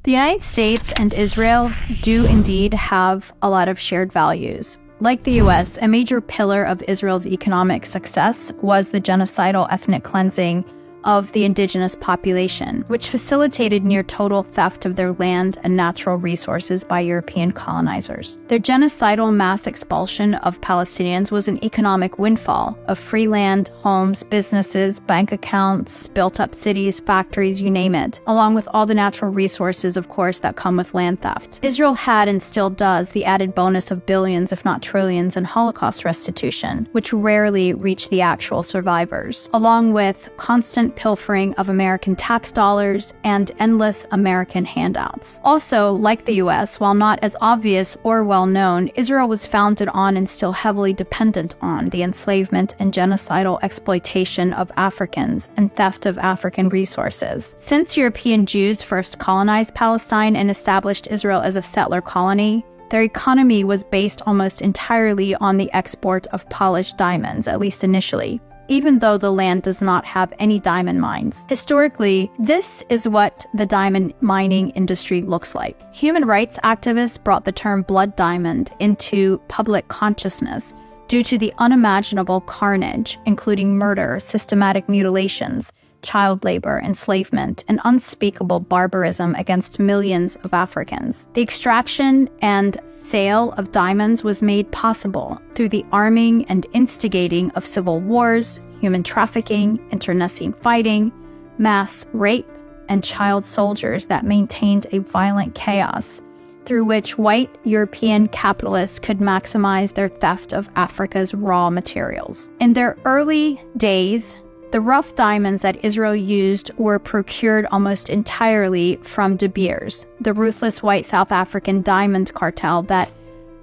The United States and Israel do indeed have a lot of shared values. Like the US, a major pillar of Israel's economic success was the genocidal ethnic cleansing of the indigenous population, which facilitated near total theft of their land and natural resources by European colonizers. Their genocidal mass expulsion of Palestinians was an economic windfall of free land, homes, businesses, bank accounts, built-up cities, factories, you name it, along with all the natural resources, of course, that come with land theft. Israel had and still does the added bonus of billions, if not trillions, in Holocaust restitution, which rarely reach the actual survivors, along with constant pilfering of American tax dollars and endless American handouts. Also, like the US, while not as obvious or well known, Israel was founded on and still heavily dependent on the enslavement and genocidal exploitation of Africans and theft of African resources. Since European Jews first colonized Palestine and established Israel as a settler colony, their economy was based almost entirely on the export of polished diamonds, at least initially, even though the land does not have any diamond mines. Historically, this is what the diamond mining industry looks like. Human rights activists brought the term blood diamond into public consciousness due to the unimaginable carnage, including murder, systematic mutilations, child labor, enslavement, and unspeakable barbarism against millions of Africans. The extraction and sale of diamonds was made possible through the arming and instigating of civil wars, human trafficking, internecine fighting, mass rape, and child soldiers that maintained a violent chaos through which white European capitalists could maximize their theft of Africa's raw materials. In their early days, the rough diamonds that Israel used were procured almost entirely from De Beers, the ruthless white South African diamond cartel that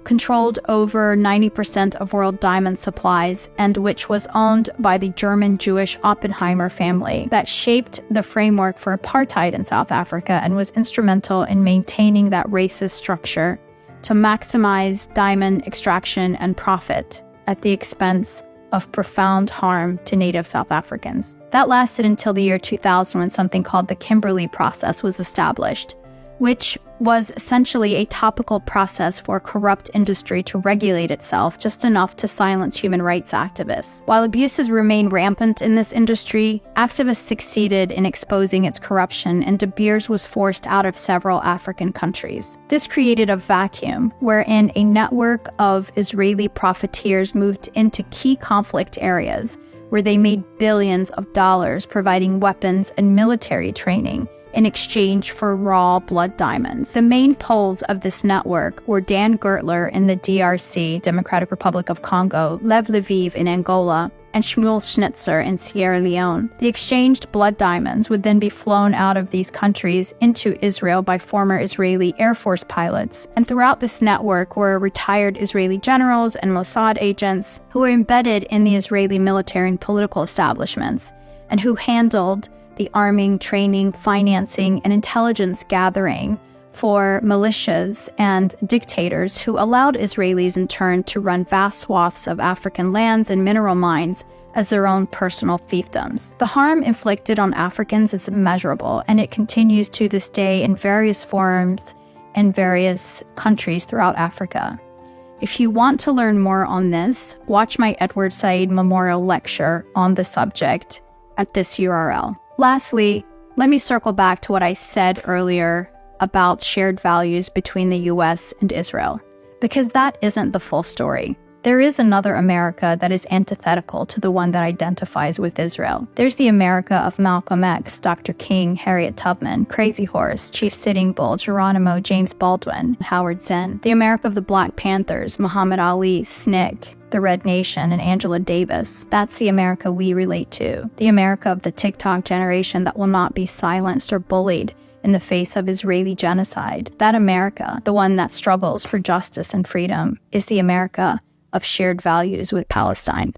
controlled over 90% of world diamond supplies and which was owned by the German Jewish Oppenheimer family that shaped the framework for apartheid in South Africa and was instrumental in maintaining that racist structure to maximize diamond extraction and profit at the expense of profound harm to native South Africans. That lasted until the year 2000 when something called the Kimberley Process was established, which was essentially a topical process for a corrupt industry to regulate itself just enough to silence human rights activists. While abuses remain rampant in this industry, activists succeeded in exposing its corruption, and De Beers was forced out of several African countries. This created a vacuum wherein a network of Israeli profiteers moved into key conflict areas where they made billions of dollars providing weapons and military training in exchange for raw blood diamonds. The main poles of this network were Dan Gertler in the DRC, Democratic Republic of Congo, Lev Lviv in Angola, and Shmuel Schnitzer in Sierra Leone. The exchanged blood diamonds would then be flown out of these countries into Israel by former Israeli Air Force pilots. And throughout this network were retired Israeli generals and Mossad agents who were embedded in the Israeli military and political establishments, and who handled the arming, training, financing, and intelligence gathering for militias and dictators who allowed Israelis in turn to run vast swaths of African lands and mineral mines as their own personal fiefdoms. The harm inflicted on Africans is immeasurable, and it continues to this day in various forms in various countries throughout Africa. If you want to learn more on this, watch my Edward Said Memorial Lecture on the subject at this URL. Lastly, let me circle back to what I said earlier about shared values between the US and Israel, because that isn't the full story. There is another America that is antithetical to the one that identifies with Israel. There's the America of Malcolm X, Dr. King, Harriet Tubman, Crazy Horse, Chief Sitting Bull, Geronimo, James Baldwin, Howard Zinn. The America of the Black Panthers, Muhammad Ali, SNCC, the Red Nation, and Angela Davis. That's the America we relate to. The America of the TikTok generation that will not be silenced or bullied in the face of Israeli genocide. That America, the one that struggles for justice and freedom, is the America of shared values with Palestine.